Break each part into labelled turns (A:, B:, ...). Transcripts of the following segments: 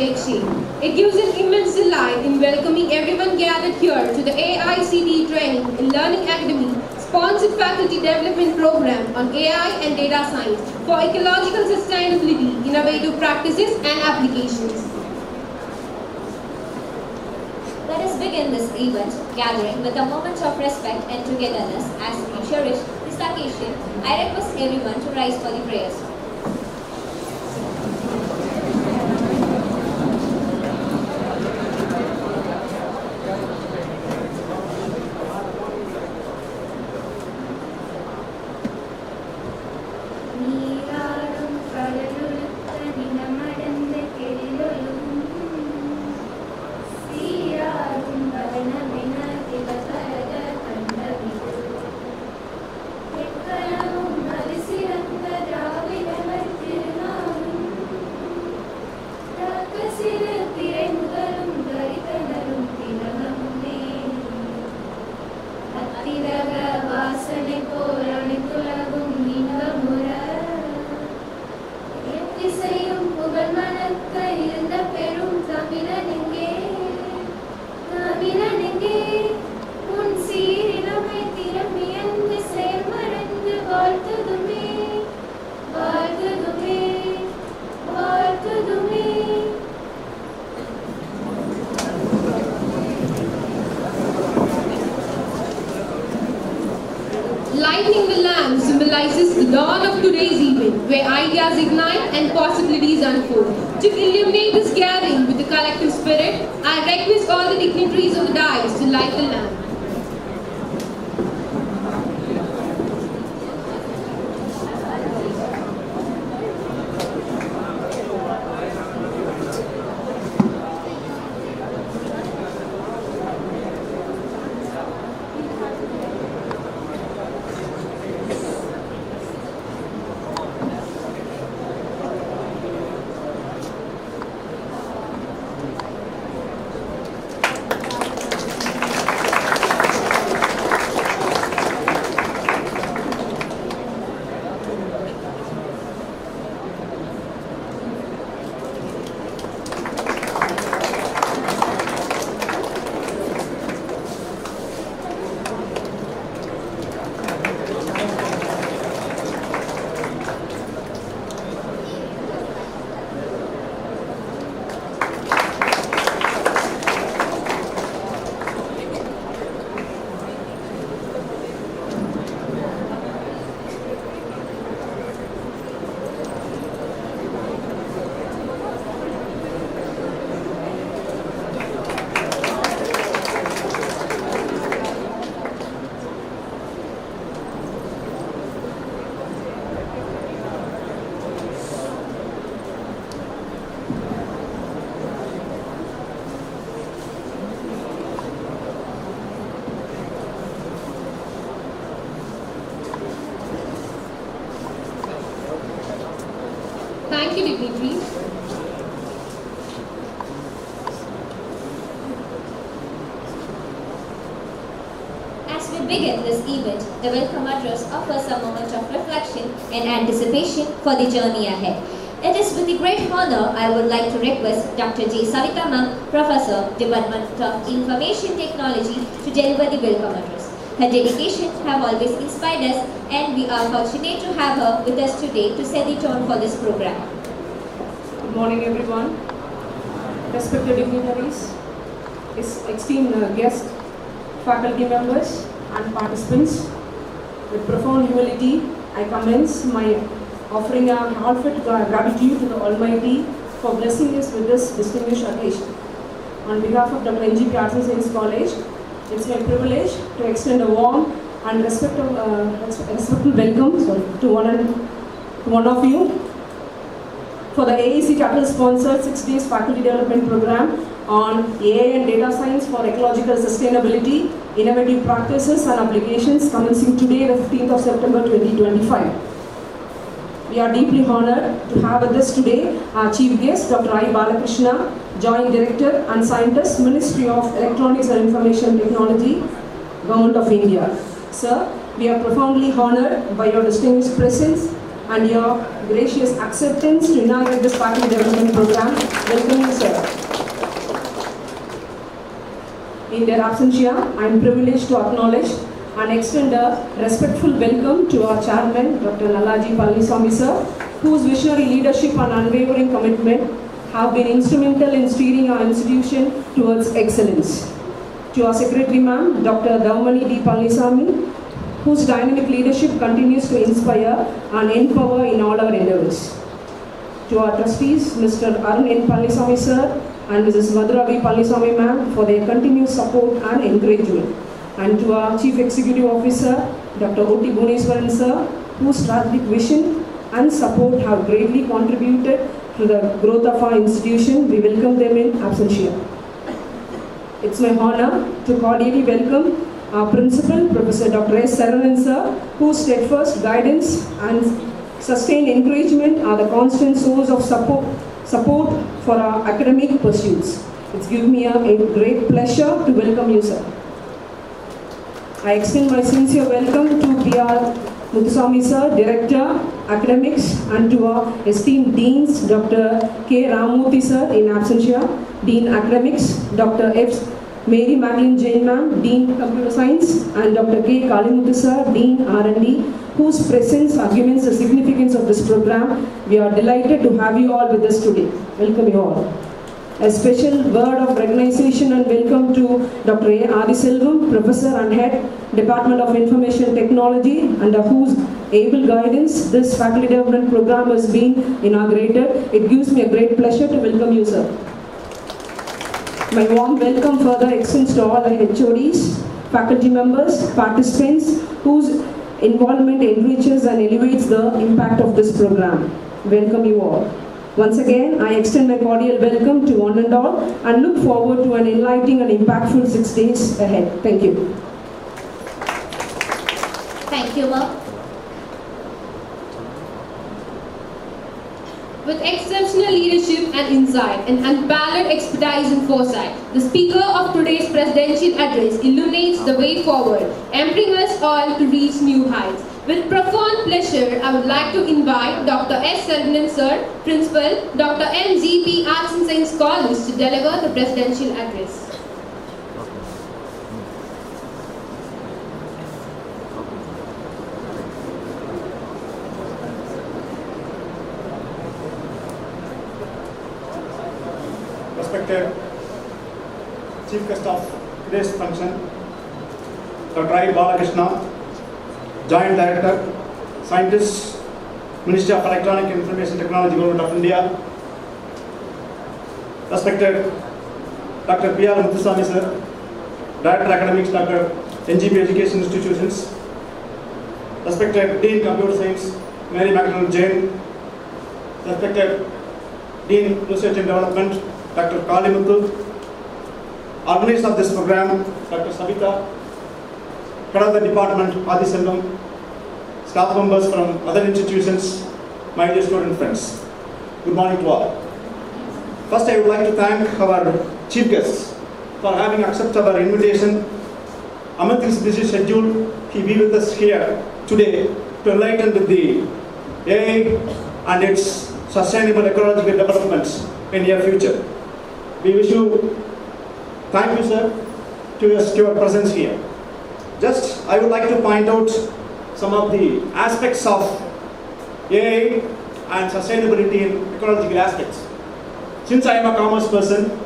A: take shape. It gives an immense delight in welcoming everyone gathered here to the AICTE Training in Learning Academy sponsored faculty development program on AI and data science for ecological sustainability, innovative practices and applications.
B: Let us begin this event gathering with a moment of respect and togetherness as we cherish this occasion. I request everyone to rise for the prayers.
A: Lighting the lamp symbolizes the dawn of today's event, where ideas ignite and possibilities unfold. To illuminate this gathering with the collective spirit, I request all the dignitaries of the dais to light the lamp. Thank you, dignitaries.
B: As we begin this event, the welcome address offers a moment of reflection and anticipation for the journey ahead. It is with great honor I would like to request Dr. J. Savita Ma'am, Professor, Department of Information Technology, to deliver the welcome address. Her dedication have always inspired us, and we are fortunate to have her with us today to set the tone for this program.
C: Good morning, everyone. Respected dignitaries, esteemed guests, faculty members, and participants. With profound humility, I commence my offering a heartfelt gratitude to the Almighty for blessing us with this distinguished occasion. On behalf of Dr.N.G.P Arts and Science College, it's my privilege to extend a warm and respectful welcome to one of you for the AIC Capital sponsored 6 days faculty development program on AI and data science for ecological sustainability, innovative practices and applications, commencing today, the 15th of September 2025. We are deeply honored to have with us today our chief guest, Dr. I. Balakrishna, Joint Director and Scientist, Ministry of Electronics and Information Technology, Government of India. Sir, we are profoundly honored by your distinguished presence and your gracious acceptance to inaugurate this faculty development program. Welcome you, sir. their absentia, I am privileged to acknowledge and extend a respectful welcome to our Chairman, Dr.Nalla G. Palaniswami sir, whose visionary leadership and unwavering commitment have been instrumental in steering our institution towards excellence. To our Secretary Ma'am, Dr.Thavamani D. Palaniswami, whose dynamic leadership continues to inspire and empower in all our endeavors. To our trustees, Mr. N. Palaniswami sir and Mrs. Madhuravi Palaniswami ma'am for their continued support and encouragement. And to our Chief Executive Officer, Dr. O.T. Bhuneswaran sir, whose strategic vision and support have greatly contributed to the growth of our institution. We welcome them in absentia. It's my honor to cordially welcome our Principal, Professor Dr. S. Saranan sir, whose steadfast guidance and sustained encouragement are the constant source of support for our academic pursuits. It's given me a great pleasure to welcome you, sir. I extend my sincere welcome to P.R. Muthuswamy sir, Director, Academics, and to our esteemed Deans, Dr. K. Ramamurthy sir in absentia, Dean Academics, Dr. F. Mary Madeline Jain ma'am, Dean Computer Science, and Dr. K. Kalimuthu sir, Dean R&D, whose presence arguments the significance of this program. We are delighted to have you all with us today. Welcome you all. A special word of recognition and welcome to Dr. A. Adiselvam, Professor and Head, Department of Information Technology, under whose able guidance this faculty development program has been inaugurated. It gives me a great pleasure to welcome you, sir. My warm welcome further extends to all the HODs, faculty members, participants whose involvement enriches and elevates the impact of this program. Welcome you all. Once again, I extend my cordial welcome to one and all and look forward to an enlightening and impactful 6 days ahead. Thank you.
B: Thank you, ma'am.
A: With exceptional leadership and insight and unparalleled expertise and foresight, the speaker of today's presidential address illuminates the way forward, empowering us all to reach new heights. With profound pleasure, I would like to invite Dr. S. Saranan sir, Principal, Dr.N.G.P. Arts and Science College to deliver the presidential address.
D: Respected Chief Guest of today's function, Dr. I. Balakrishna, Joint Director, Scientist, Ministry of Electronic and Information Technology, Government of India. Respected Dr. P.R. Muthuswamy sir, Director Academics, Dr.N.G.P Education Institutions. Respected Dean Computer Science, Mary Madeline Jain. Respected Dean Research and Development, Dr. Kalimuthu. Organizer of this program, Dr. Savita. Head of the department, Adiselvam. Staff members from other institutions, my dear student friends. Good morning to all. First, I would like to thank our chief guests for having accepted our invitation. Among his busy schedule, he be with us here today to enlighten with the AI and its sustainable ecological developments in near future. We wish you, thank you sir, to your presence here. Just, I would like to point out some of the aspects of AI and sustainability in ecological aspects. Since I am a commerce person,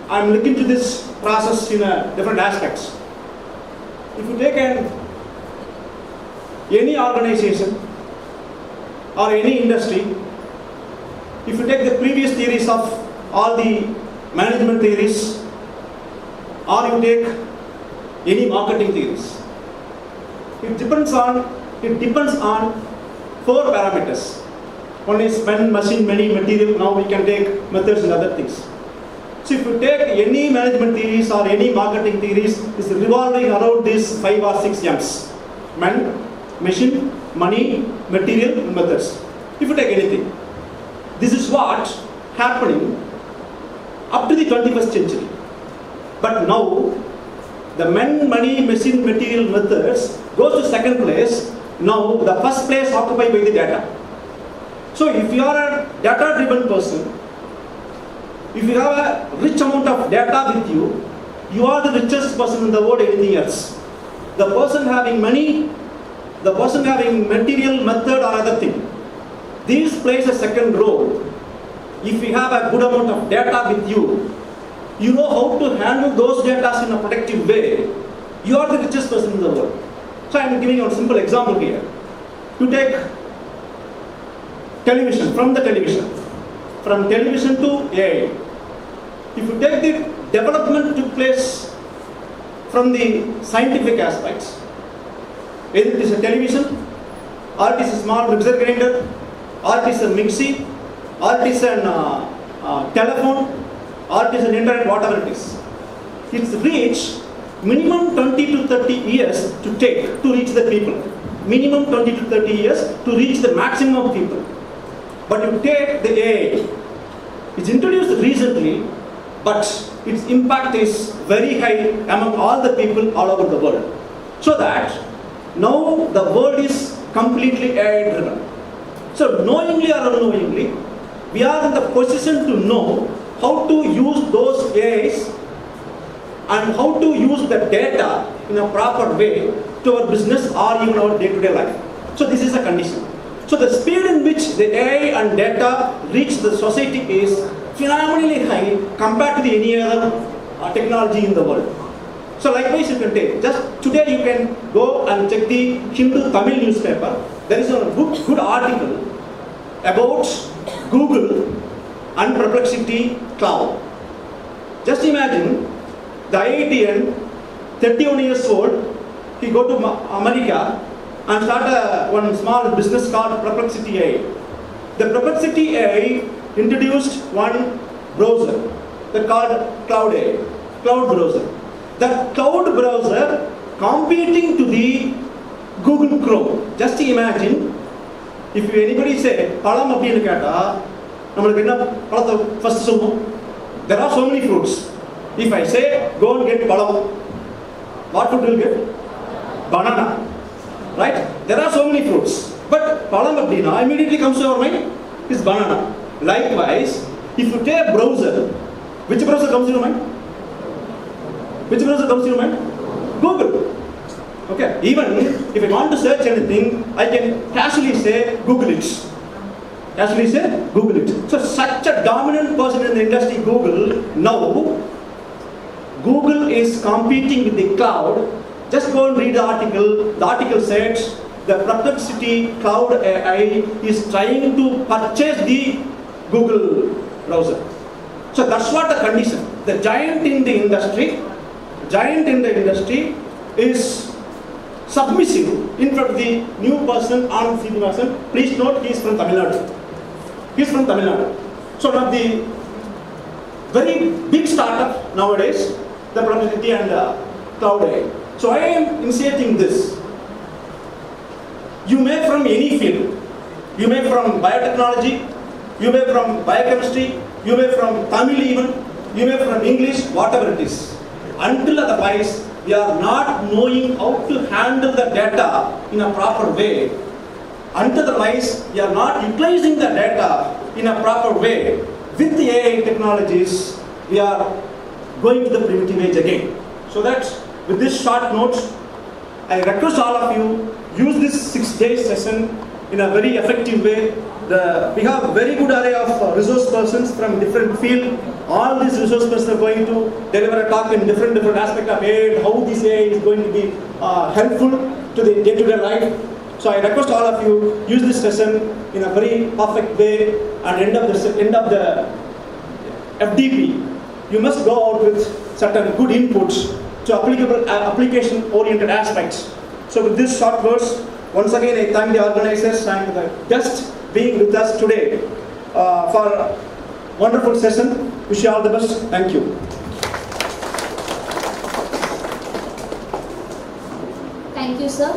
D: I am looking to this process in different aspects. If you take any organization or any industry, if you take the previous theories of all the management theories, or you take any marketing theories, it depends on 4 parameters. One is man, machine, many, material. Now we can take methods and other things. So if you take any management theories or any marketing theories, it's revolving around these 5 or 6 M's: man, machine, money, material, and methods. If you take anything, this is what happening up to the 21st century. But now, the man, money, machine, material, methods goes to second place. Now, the first place occupied by the data. So, if you are a data-driven person, if you have a rich amount of data with you, you are the richest person in the world, anything else. The person having money, the person having material, method or other thing. These plays a second role. If you have a good amount of data with you, you know how to handle those data in a productive way, you are the richest person in the world. So I am giving you a simple example here. You take television, from television to AI. If you take the development took place from the scientific aspects, either it is a television, or it is a small mixer grinder, or it is a mixie, or it is a telephone, or it is an internet, whatever it is. It's reached minimum 20 to 30 years to reach the people. Minimum 20 to 30 years to reach the maximum people. But you take the AI, it's introduced recently, but its impact is very high among all the people all over the world. So that now the world is completely AI driven. So knowingly or unknowingly, we are in the position to know how to use those AIs and how to use the data in a proper way to our business or even our day-to-day life. So this is a condition. So the speed in which the AI and data reach the society is phenomenally high compared to any other technology in the world. So likewise you can take, just today you can go and check the Hindu Tamil newspaper. There is a good article about Google and Perplexity Cloud. Just imagine the IITian, 31 years old, he go to America and start one small business called Perplexity AI. The Perplexity AI introduced one browser that called Cloud AI, Cloud browser. That Cloud browser competing to the Google Chrome. Just imagine, if anybody say, Palam appdinu ketta, namalukku enna palatha first solvom? There are so many fruits. If I say, go and get palam, what fruit will get? Banana. Right? There are so many fruits. But palam appdina immediately comes to our mind is banana. Likewise, if you take a browser, which browser comes to your mind? Which browser comes to your mind? Google. Okay. Even if I want to search anything, I can casually say Google it. Casually say Google it. So such a dominant person in the industry, Google, now Google is competing with the cloud. Just go and read the article. The article says the Perplexity Cloud AI is trying to purchase the Google browser. So that's what the condition. The giant in the industry is submissive in front of the new person, Anand Srinivasan. Please note, he is from Tamil Nadu. So one of the very big startup nowadays, the Perplexity and Cloud AI. So I am initiating this. You may from any field, you may from biotechnology, you may from biochemistry, you may from Tamil even, you may from English, whatever it is. Until otherwise, we are not knowing how to handle the data in a proper way. Until otherwise, we are not utilizing the data in a proper way. With the AI technologies, we are going to the primitive age again. So that with this short note, I request all of you, use this 6-day session in a very effective way. We have a very good array of resource persons from different fields. All these resource persons are going to deliver a talk in different aspects of AI, how this AI is going to be helpful to the day-to-day life. So I request all of you, use this session in a very perfect way and end up the FDP. You must go out with certain good inputs to applicable application-oriented aspects. So with these short words, once again I thank the organizers and the guests being with us today for a wonderful session. Wish you all the best. Thank you.
B: Thank you, sir.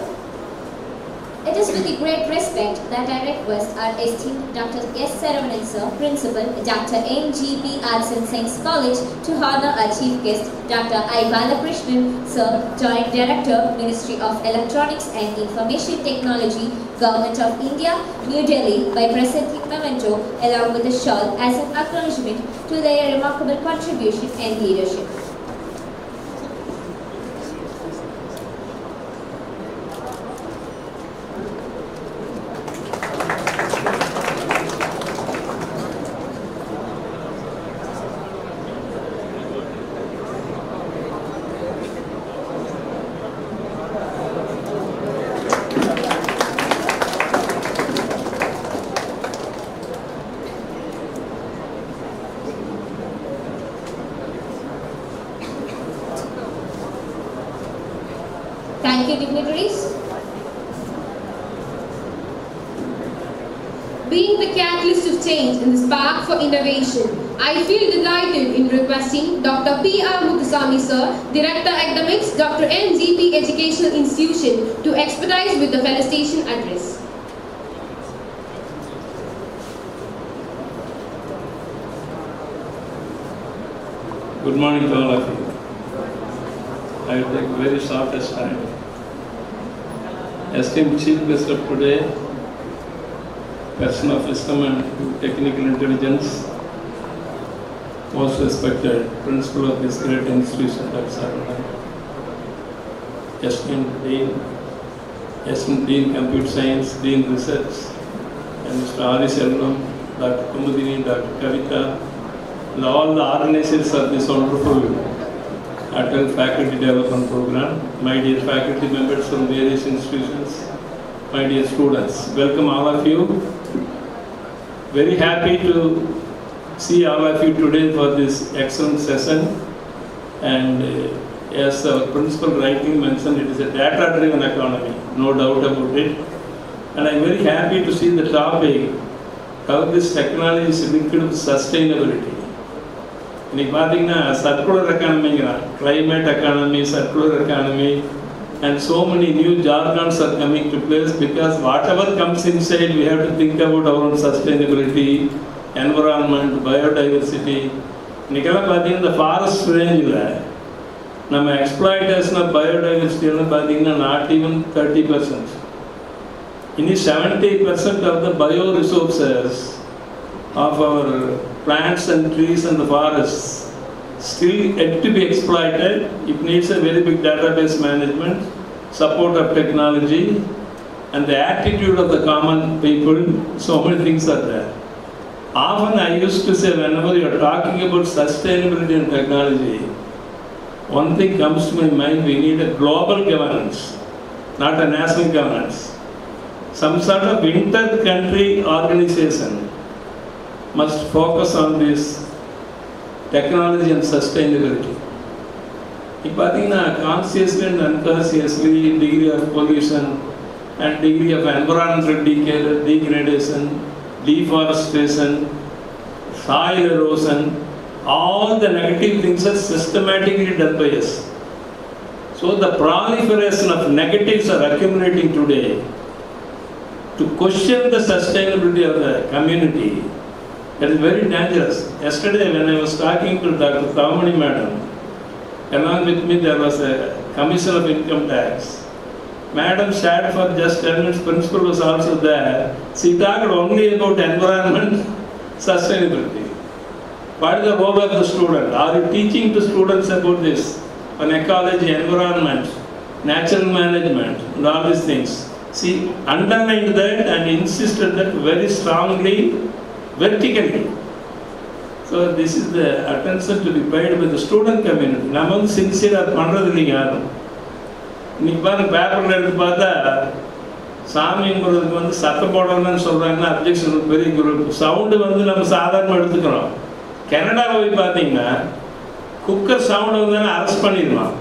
B: It is with great respect that I request our esteemed Dr. S. Saravanan sir, Principal, Dr.N.G.P. Arts and Science College, to honor our chief guest, Dr. I. Balakrishnan sir, Joint Director, Ministry of Electronics and Information Technology, Government of India, New Delhi, by presenting memento along with a shawl as an acknowledgement to their remarkable contribution and leadership. Thank you, dignitaries.
A: Being the catalyst of change and the spark for innovation, I feel delighted in requesting Dr. P.R. Muthuswami Sir, Director Academics, Dr.N.G.P Educational Institution, to expedite with the felicitation address.
E: Good morning to all of you. I will take very shortest time. Esteemed Chief Guest of today, person of wisdom and technical intelligence, most respected principal of this great institution, Dr. esteemed Dean Computer Science, Dean Research, and Mr. Ari Selvam, Dr. Kumudini, Dr. Kavita, and all the organizers of this wonderful ATAL Faculty Development Program, my dear faculty members from various institutions, my dear students, welcome all of you. Very happy to see all of you today for this excellent session. And as our principal rightly mentioned, it is a data-driven economy, no doubt about it. And I'm very happy to see the topic, how this technology is linked with sustainability. இன்னைக்கு பார்த்தீங்கன்னா circular எக்கானமிங்கிறான், climate economy, circular economy, and so many new jargons are coming to place because whatever comes inside, we have to think about our own sustainability, environment, biodiversity. இன்னைக்கெல்லாம் பார்த்தீங்கன்னா இந்த forest ரேஞ்சில் நம்ம exploitation of பயோடைவர்சிட்டின்னு பார்த்தீங்கன்னா not even 30%. இனி 70% of the bioresources of our plants and trees and the forests still yet to be exploited. It needs a very big database management, support of technology, and the attitude of the common people. So many things are there. Often I used to say, whenever you are talking about sustainability and technology, one thing comes to my mind: we need a global governance, not a national governance. Some sort of inter-country organization must focus on this technology and sustainability. இப்போ பார்த்தீங்கன்னா consciously and unconsciously degree of pollution and degree of environmental degradation, deforestation, soil erosion, all the negative things are systematically done by us. So the proliferation of negatives are accumulating today. To question the sustainability of the community, that is very dangerous. Yesterday when I was talking to Dr.Thavamani Madam, along with me there was a Commission of Income Tax. Madam sat for just 10 minutes, principal was also there. She talked only about environment, sustainability. What is the role of the student? Are you teaching to students about this? On ecology, environment, natural management, and all these things. She underlined that and insisted that very strongly, vertically. So this is the attention to be paid by the student community. நம்ம வந்து சின்சியராக பண்ணுறது இல்லைங்க யாரும். இன்னைக்கு பாருங்க பேப்பரில் எடுத்து பார்த்தா சாமிங்கிறதுக்கு வந்து சத்தம் போடணும்னு சொல்கிறாங்கன்னா அப்ஜெக்ஷன் பெரிய குரூப். சவுண்டு வந்து நம்ம சாதாரணமாக எடுத்துக்கிறோம். கனடாவில் போய் பார்த்தீங்கன்னா குக்கர் சவுண்டு வந்து அரெஸ்ட் பண்ணிடலாம்.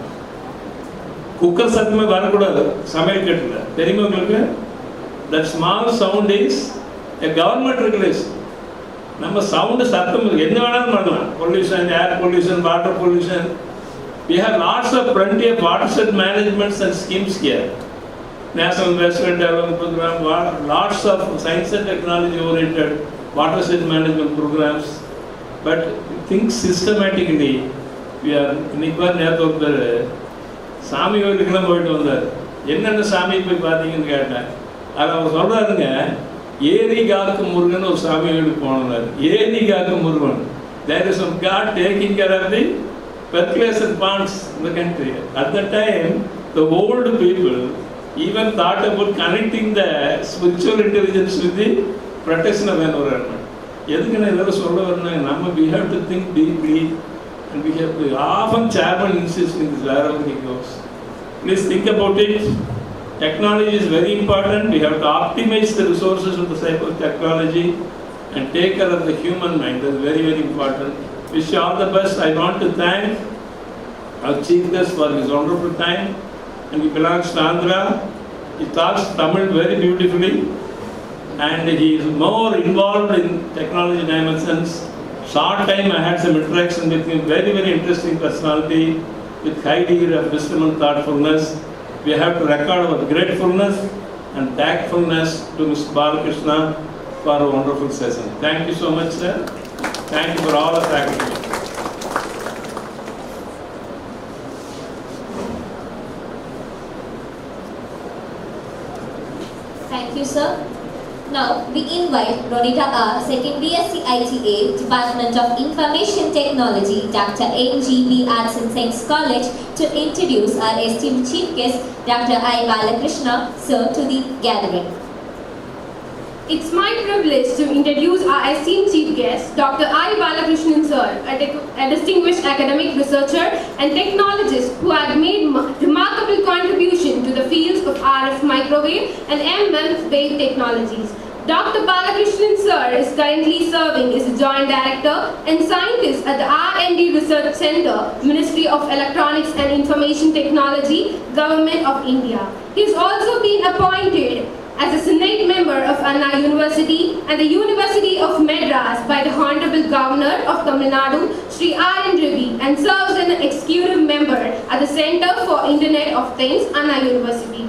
E: குக்கர் சத்தமே வரக்கூடாது சமையல் கட்டில், தெரியுமா உங்களுக்கு? That small sound is a government regulation. நம்ம சவுண்டு சத்தம் என்ன வேணாலும் பண்ணலாம். Pollution, air pollution, water pollution. We have lots of plenty of watershed managements and schemes here. National Investment Development Program, lots of science and technology oriented watershed management programs. But think systematically, we are இன்னைக்கு நேரத்தோடு பேர் சாமி கோயிலுக்கெல்லாம் போயிட்டு வந்தார். என்னென்ன சாமி போய் பார்த்தீங்கன்னு கேட்டேன். அதை அவர் சொல்கிறாருங்க, ஏரி காக்கு முருகன் ஒரு சாமி கோயிலுக்கு போனார். ஏரி காக்கு Murugan, there is some god taking care of the fertilizer ponds in the country. At that time, the old people even thought about connecting the spiritual intelligence with the protection of environment. எதுக்கு நான் இதெல்லாம் சொல்ல வரேன்னா, நம்ம we have to think deeply and we have to often chairman insists in this wherever he goes. Please think about it. Technology is very important. We have to optimize the resources of the cyber technology and take care of the human mind. That is very, very important. Wish you all the best. I want to thank our chief guest for his wonderful time. and he belongs to Andhra. He talks Tamil very beautifully, and he is more involved in technology dimensions. Short time I had some interaction with him, very, very interesting personality with high degree of wisdom and thoughtfulness. We have to record our gratefulness and thankfulness to Mr. Balakrishna for a wonderful session. Thank you so much, sir. Thank you for all the faculty.
B: Thank you, sir. Now, we invite Ronita R., Second BSc ITA, Department of Information Technology, Dr.N.G.P Arts and Science College, to introduce our esteemed chief guest, Dr. I. Balakrishna, sir, to the gathering.
A: It's my privilege to introduce our esteemed chief guest, Dr. I. Balakrishnan sir, a distinguished academic researcher and technologist who had made remarkable contribution to the fields of RF microwave and M.Phil based technologies. Dr. Balakrishnan sir is currently serving as a Joint Director and Scientist at the R&D Research Center, Ministry of Electronics and Information Technology, Government of India. He has also been appointed as a Senate member of Anna University and the University of Madras by the Honorable Governor of Tamil Nadu, Sri R.N.G.P, and serves as an executive member at the Center for Internet of Things, Anna University.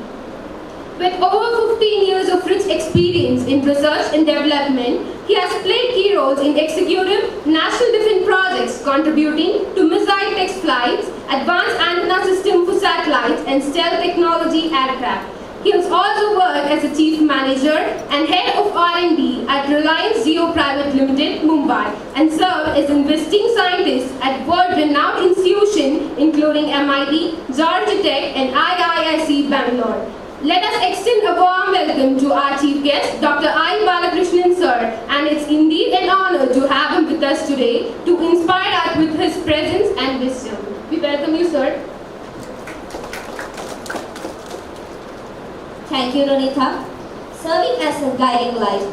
A: With over 15 years of rich experience in research and development, he has played key roles in executive national defense projects contributing to missile test flights, advanced antenna system for satellites, and stealth technology aircraft. He has also worked as a Chief Manager and Head of R&D at Reliance Jio Private Limited, Mumbai, and served as Investing Scientist at world-renowned institutions including MIT, Georgia Tech, and IISc Bangalore. Let us extend a warm welcome to our Chief Guest, Dr. I. Balakrishnan sir, and it's indeed an honor to have him with us today to inspire us with his presence and wisdom. We welcome you, sir.
B: Thank you, Ronita. Serving as a guiding light,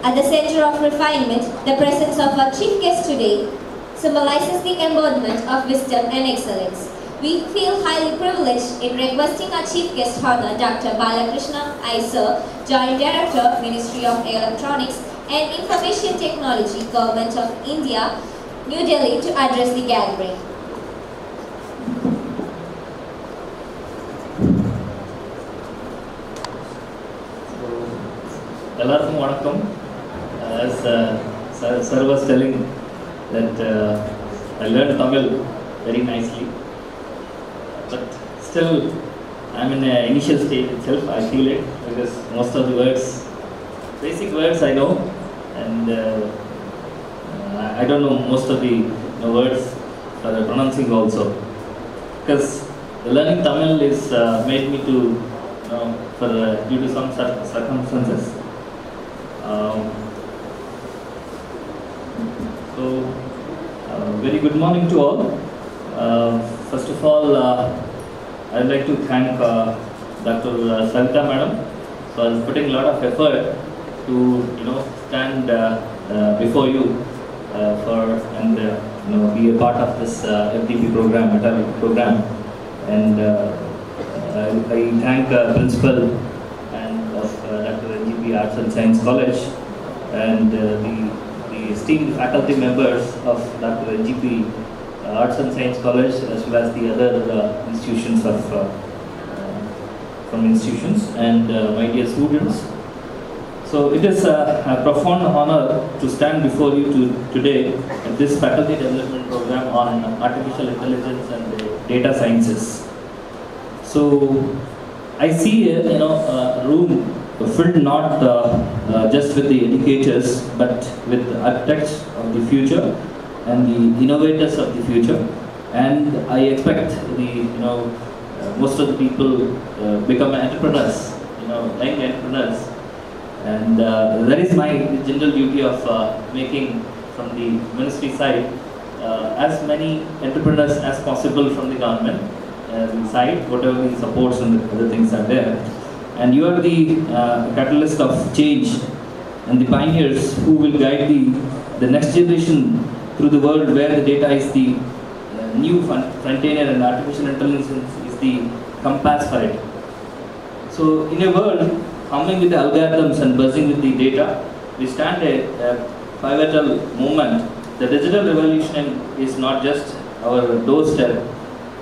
B: at the center of refinement, the presence of our chief guest today symbolizes the embodiment of wisdom and excellence. We feel highly privileged in requesting our chief guest honor, Dr. Balakrishna I. Sir, Joint Director, Ministry of Electronics and Information Technology, Government of India, New Delhi, to address the gathering.
F: எல்லாருக்கும் வணக்கம். As sir was telling that I learned Tamil very nicely, but still I'm in the initial stage itself. I feel it because most of the words, basic words I know, and I don't know most of the words for the pronouncing also. Because the learning Tamil is made me to due to some circumstances. Very good morning to all. First of all, I'd like to thank Dr. Savita Madam for putting a lot of effort to stand before you and be a part of this FDP program, ATAL program, and I thank Principal and of Dr.N.G.P Arts and Science College and the esteemed faculty members of Dr.N.G.P Arts and Science College as well as the other institutions from institutions and my dear students. So it is a profound honor to stand before you today at this faculty development program on artificial intelligence and data sciences. So I see a room filled not just with the educators but with the architects of the future and the innovators of the future, and I expect most of the people become entrepreneurs, young entrepreneurs, and that is my general duty of making from the ministry side as many entrepreneurs as possible from the government side, whatever the supports and the other things are there. And you are the catalyst of change and the pioneers who will guide the next generation through the world where the data is the new frontier and artificial intelligence is the compass for it. So in a world humming with the algorithms and buzzing with the data, we stand a pivotal moment. The digital revolution is not just our doorstep,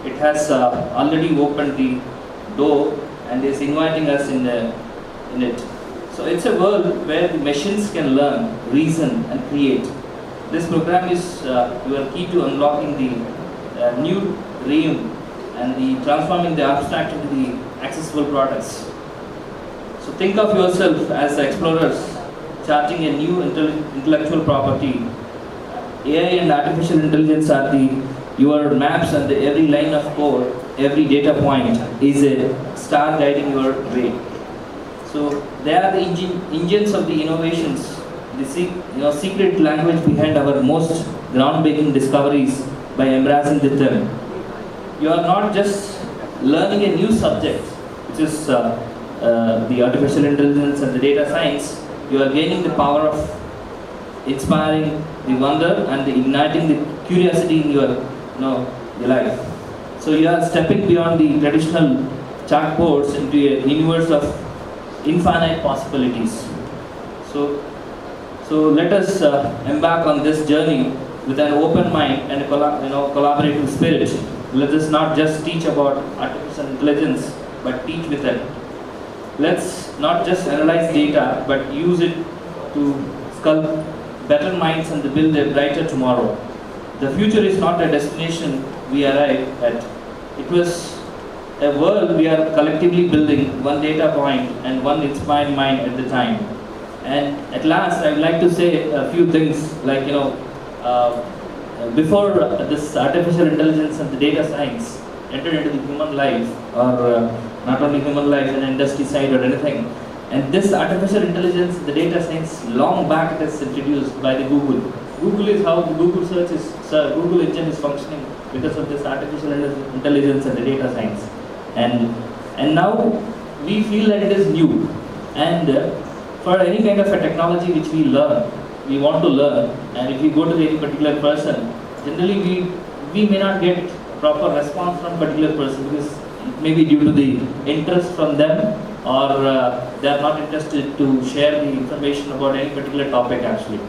F: it has already opened the door and is inviting us in it. So it's a world where the machines can learn, reason and create. This program is your key to unlocking the new realm and the transforming the abstract into the accessible products. So think of yourself as explorers charting a new intellectual property. AI and artificial intelligence are your maps, and every line of code, every data point is a star guiding your way. So they are the engines of the innovations, the secret language behind our most groundbreaking discoveries. By embracing the term, you are not just learning a new subject, which is the artificial intelligence and the data science. You are gaining the power of inspiring the wonder and igniting the curiosity in your life. So you are stepping beyond the traditional chalkboards into a universe of infinite possibilities. So let us embark on this journey with an open mind and a collaborative spirit. Let us not just teach about artificial intelligence, but teach with it. Let's not just analyze data, but use it to sculpt better minds and to build a brighter tomorrow. The future is not a destination we arrive at. It was a world we are collectively building, one data point and one inspired mind at the time. And at last, I would like to say a few things like, before this artificial intelligence and the data science entered into the human life, or not only human life, an industry side or anything. And this artificial intelligence, the data science, long back it is introduced by the Google. Google is how the Google search is, Google engine is functioning because of this artificial intelligence and the data science. And now we feel that it is new. And for any kind of a technology which we learn, we want to learn, and if we go to any particular person, generally we may not get proper response from particular person because it may be due to the interest from them, or they are not interested to share the information about any particular topic actually.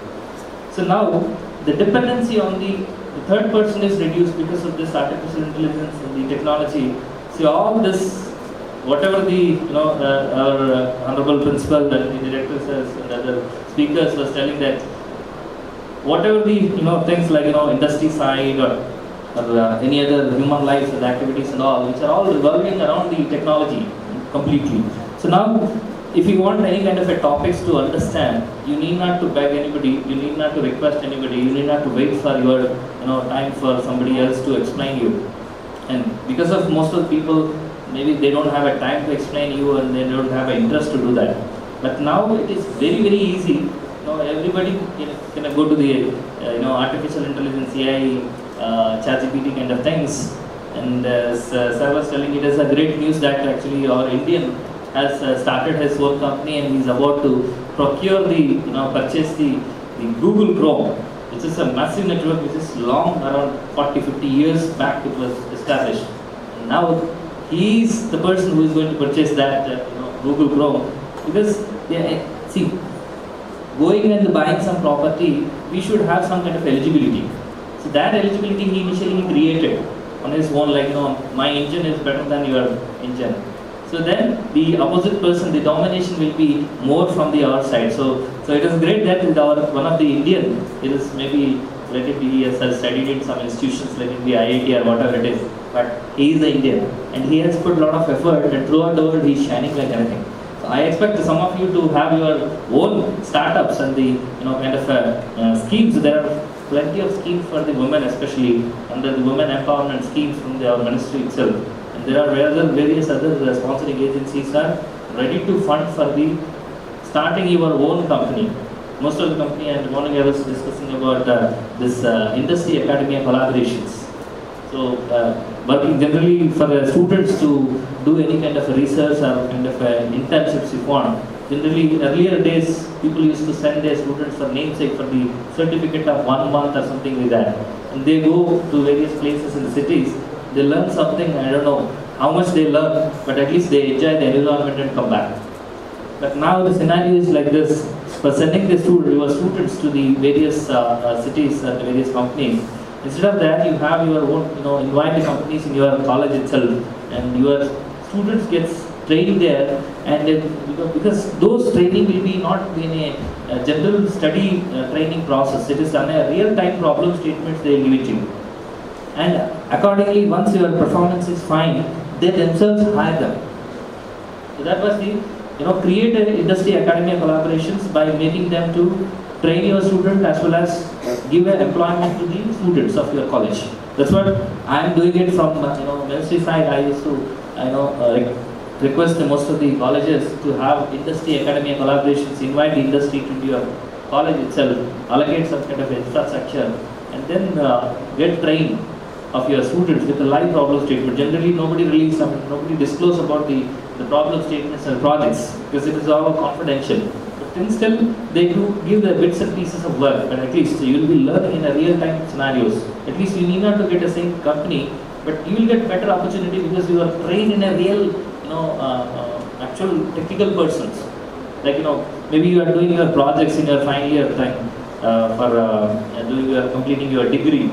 F: So now the dependency on the third person is reduced because of this artificial intelligence and the technology. See, all this, whatever the our honorable principal and the director says and other speakers was telling that whatever the things like industry side or any other human lives and activities and all, which are all revolving around the technology completely. So now, if you want any kind of a topics to understand, you need not to beg anybody, you need not to request anybody, you need not to wait for your time for somebody else to explain you. And because of most of the people, maybe they don't have a time to explain you and they don't have an interest to do that. But now it is very, very easy. Everybody can go to the artificial intelligence, AI, ChatGPT kind of things. And sir was telling, it is a great news that actually our Indian has started his own company and he's about to procure purchase the Google Chrome, which is a massive network which is long, around 40-50 years back it was established. And now he is the person who is going to purchase that Google Chrome, because see, going and buying some property, we should have some kind of eligibility. So that eligibility he initially created on his own, like my engine is better than your engine. So then the opposite person, the domination will be more from the our side. So it is great that one of the Indian, it is maybe, let it be, he has studied in some institutions, let it be IIT or whatever it is, but he is the Indian and he has put a lot of effort, and throughout the world he is shining like anything. So I expect some of you to have your own startups and the kind of schemes. There are plenty of schemes for the women, especially under the women empowerment schemes from our ministry itself. And there are various other sponsoring agencies are ready to fund for the starting your own company. Most of the company, and morning I was discussing about this industry academia collaborations. So working generally for students to do any kind of research or kind of internships if want. Generally, earlier days, people used to send their students for namesake for the certificate of 1 month or something like that. And they go to various places in the cities, they learn something, I don't know, how much they learn, but at least they enjoy the environment and come back. But now the scenario is like this. For sending your students to the various cities and various companies, instead of that, you have your own, invite the companies in your college itself, and your students gets trained there, and because those training will be not in a general study training process. It is on a real-time problem statements they will give it to you, and accordingly, once your performance is fine, they themselves hire them. So that was the create an industry academia collaborations by making them to train your student as well as give an employment to the students of your college. That's what I am doing it from ministry side. I used to request most of the colleges to have industry academia collaborations, invite the industry to your college itself, allocate some kind of infrastructure, and then get trained of your students with a live problem statement. Generally, nobody disclose about the problem statements and projects because it is all confidential. But then still, they do give the bits and pieces of work, but at least you will be learning in a real-time scenarios. At least you need not to get a same company, but you will get better opportunity because you are trained in a real, actual technical persons. Like maybe you are doing your projects in your final year time for completing your degree.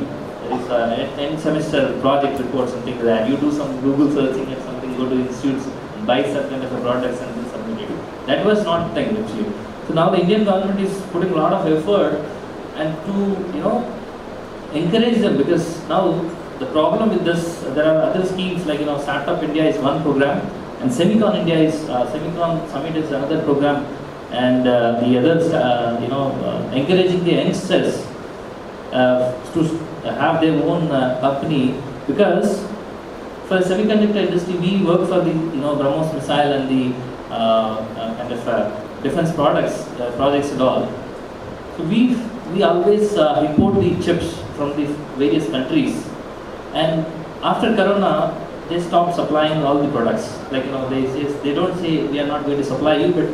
F: There is end semester project report, something like that. You do some Google searching and something, go to institutes, buy some kind of a products and then submit it. That was not thing actually. So now the Indian government is putting a lot of effort and to encourage them, because now the problem with this, there are other schemes like Startup India is one program, and Semicon India is Semicon Summit is another program, and the others encouraging the youngsters to have their own company, because for the semiconductor industry we work for the BrahMos missile and the kind of defense projects and all. So we always import the chips from the various countries, and after Corona they stopped supplying all the products. Like they don't say we are not going to supply you, but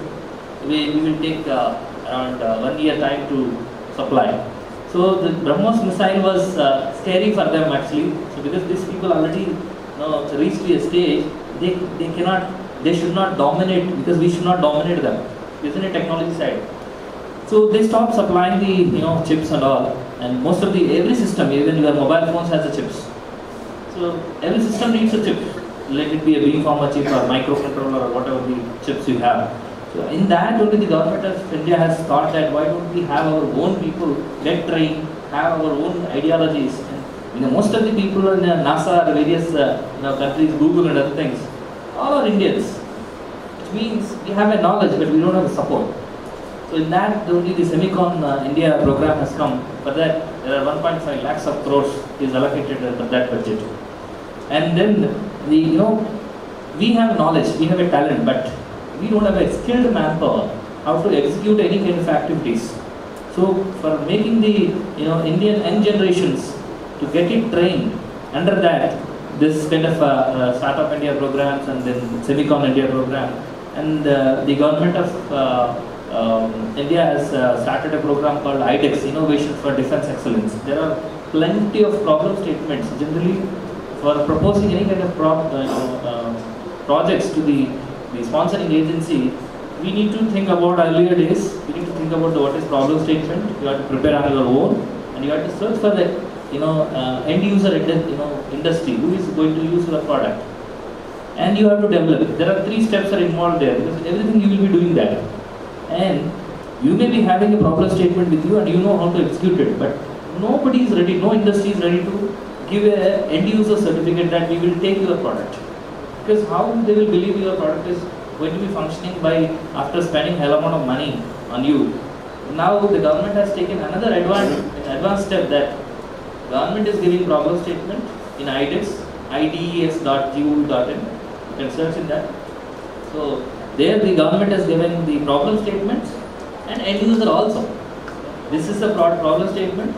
F: we will take around 1 year time to supply. So the BrahMos missile was scary for them actually. So because these people already reached to a stage, they should not dominate, because we should not dominate them. Isn't it technology side? So they stopped supplying the chips and all, and most of every system, even your mobile phones has the chips. So every system needs a chip. Let it be a beamformer chip or microcontroller or whatever the chips you have. So in that only the government of India has thought that why don't we have our own people get trained, have our own ideologies. And most of the people in NASA or various countries, Google and other things, all are Indians. Which means we have a knowledge but we don't have a support. So in that only the Semicon India program has come. For that there are 1.5 lakhs of crores is allocated for that budget. And then we have knowledge, we have a talent, but we don't have a skilled manpower how to execute any kind of activities. So for making the Indian young generations to get it trained under that, this kind of Startup India programs and then Semicon India program, and the government of India has started a program called IDEX, Innovation for Defense Excellence. There are plenty of problem statements generally for proposing any kind of projects to the sponsoring agency. We need to think about earlier days. We need to think about what is problem statement. You have to prepare on your own, and you have to search for the end user industry who is going to use your product, and you have to develop. There are 3 steps are involved there, because everything you will be doing that, and you may be having a problem statement with you and you know how to execute it, but nobody is ready, no industry is ready to give a end user certificate that we will take your product. Because how they will believe your product is going to be functioning by after spending hell amount of money on you. Now the government has taken another advanced step, that government is giving problem statement in IDEX, IDEX.gov.in. You can search in that. So there the government has given the problem statements and end user also. This is the problem statement.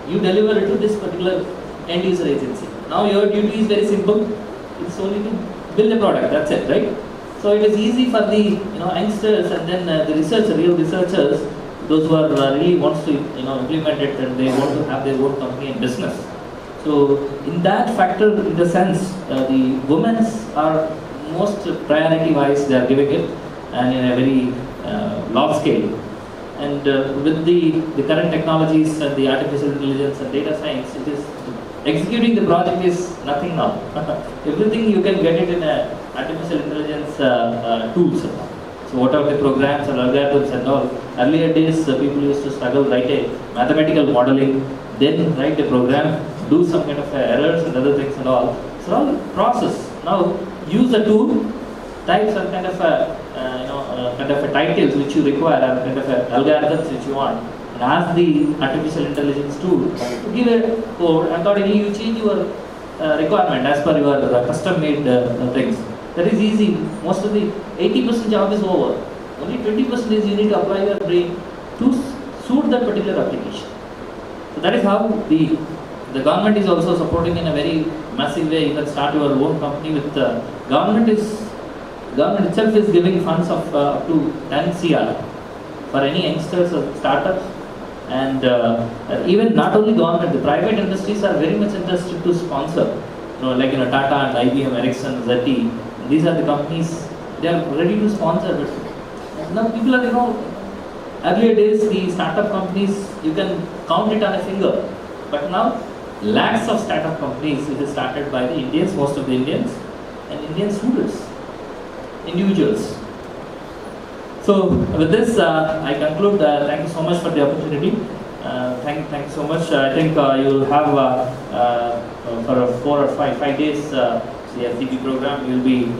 F: You deliver it to this particular end user agency. Now your duty is very simple. It's only to build a product. That's it, right? So it is easy for the youngsters and then the real researchers, those who are really wants to implement it and they want to have their own company and business. So in that factor, in the sense, the women's are most priority-wise they are giving it, and in a very large scale. And with the current technologies and the artificial intelligence and data science, it is executing the project is nothing now. Everything you can get it in a artificial intelligence tools. So whatever the programs and algorithms and all, earlier days people used to struggle, write a mathematical modeling, then write a program, do some kind of errors and other things and all. So all process. Now use the tool, type some kind of a titles which you require and kind of algorithms which you want, and ask the artificial intelligence tool to give a code. Accordingly, you change your requirement as per your custom-made things. That is easy. Most of the 80% job is over. Only 20% is you need to apply your brain to suit that particular application. So that is how the government is also supporting in a very massive way. You can start your own company with government itself is giving funds of up to 10 CR for any youngsters or startups. And even not only government, the private industries are very much interested to sponsor. Like Tata and IBM, Ericsson, ZTE. These are the companies, they are ready to sponsor. But now people are, earlier days the startup companies, you can count it on a finger. But now, lakhs of startup companies, it is started by the Indians, most of the Indians, and Indian students, individuals. So with this, I conclude. Thank you so much for the opportunity. Thank you so much. I think you will have for 4 or 5 days the FDP program. You will be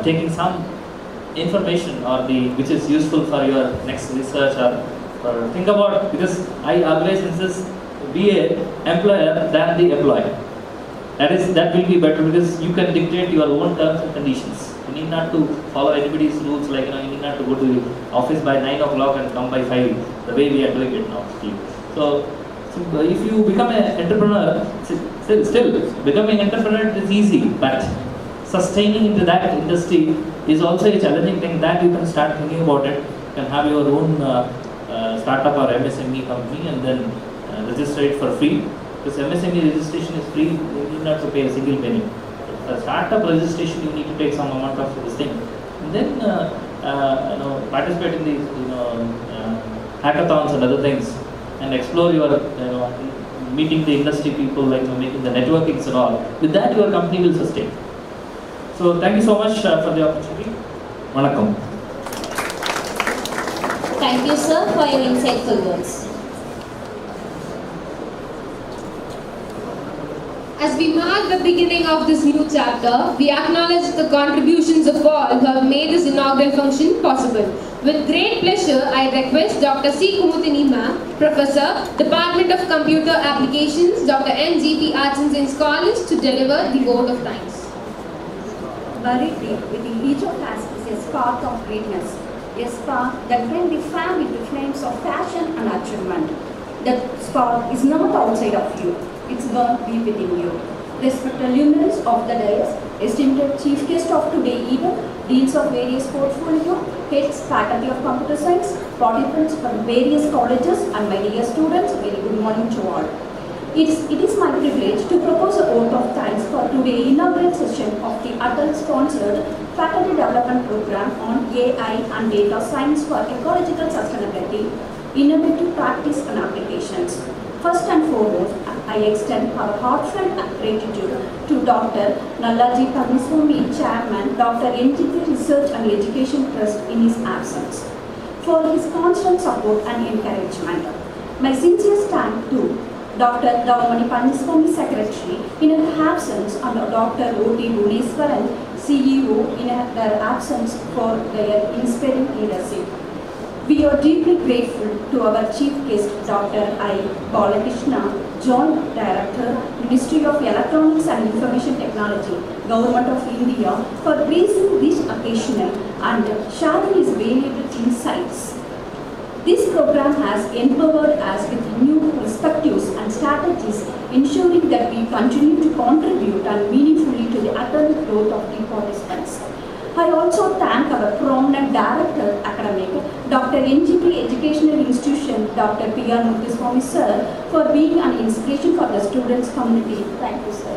F: taking some information which is useful for your next research or think about, because I always insist be a employer than the employee. That will be better, because you can dictate your own terms and conditions. You need not to follow anybody's rules, like you need not to go to the office by 9 o'clock and come by 5, the way we are doing it now. So if you become an entrepreneur, still becoming an entrepreneur is easy, but sustaining into that industry is also a challenging thing. That you can start thinking about it. You can have your own startup or MSME company and then register it for free. Because MSME registration is free, you need not to pay a single penny. For startup registration, you need to take some amount of this thing, and then participate in these hackathons and other things, and explore your meeting the industry people, like making the networkings and all. With that, your company will sustain. So thank you so much for the opportunity. Vanakkam.
B: Thank you, sir, for your insightful words.
A: As we mark the beginning of this new chapter, we acknowledge the contributions of all who have made this inaugural function possible. With great pleasure, I request Dr. C. Kumudini Ma'am, Professor, Department of Computer Applications, Dr.N.G.P. Arts and Science College, to deliver the vote of thanks.
G: Buried deep within each of us is a spark of greatness, a spark that can be fanned into flames of passion and achievement. That spark is not outside of you. It's born deep within you. Respected luminaries of the dais, esteemed chief guest of today's event, deans of various portfolio, heads, faculty of computer science, participants from various colleges, and my dear students, very good morning to all. It is my privilege to propose a vote of thanks for today's inaugural session of the ATAL sponsored Faculty Development Program on AI and Data Science for Ecological Sustainability, Innovative Practice and Applications. First and foremost, I extend our heartfelt gratitude to Dr.Nalla G, Palaniswami, Chairman, Dr.N.G.P Research and Education Trust in his absence, for his constant support and encouragement. My sincere thanks to Dr. Palaniswami Secretary in her absence and Dr. O.T. Bhuneswaran, CEO, in their absence for their inspiring leadership. We are deeply grateful to our Chief Guest, Dr. I. Balakrishna, Joint Director, Ministry of Electronics and Information Technology, Government of India, for gracing this occasion and sharing his valuable insights. This program has empowered us with new perspectives and strategies, ensuring that we continue to contribute and meaningfully to the utter growth of the participants. I also thank our prominent Director Academic, Dr.N.G.P Educational Institution, Dr. P.R. Muthiswamy sir, for being an inspiration for the students' community. Thank you, sir.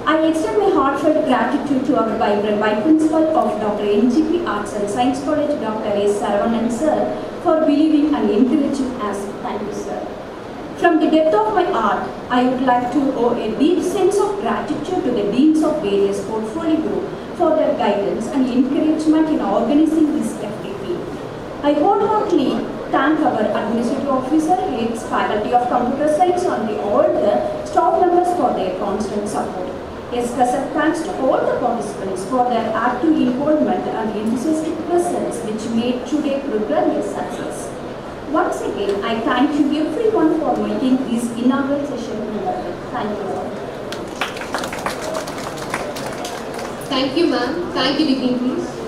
G: I extend my heartfelt gratitude to our vibrant Vice Principal of Dr. N.G.P Arts and Science College, Dr. S. Saravanan sir, for believing and encouraging us. Thank you, sir. From the depth of my heart, I would like to owe a deep sense of gratitude to the deans of various portfolio group for their guidance and encouragement in organizing this FDP. I wholeheartedly thank our administrative officer, heads, faculty of computer science, and all the staff members for their constant support. A special thanks to all the participants for their active involvement and enthusiastic presence which made today's program a success. Once again, I thank you everyone for making this inaugural session memorable. Thank you all.
A: Thank you, ma'am. Thank you, Dean, please.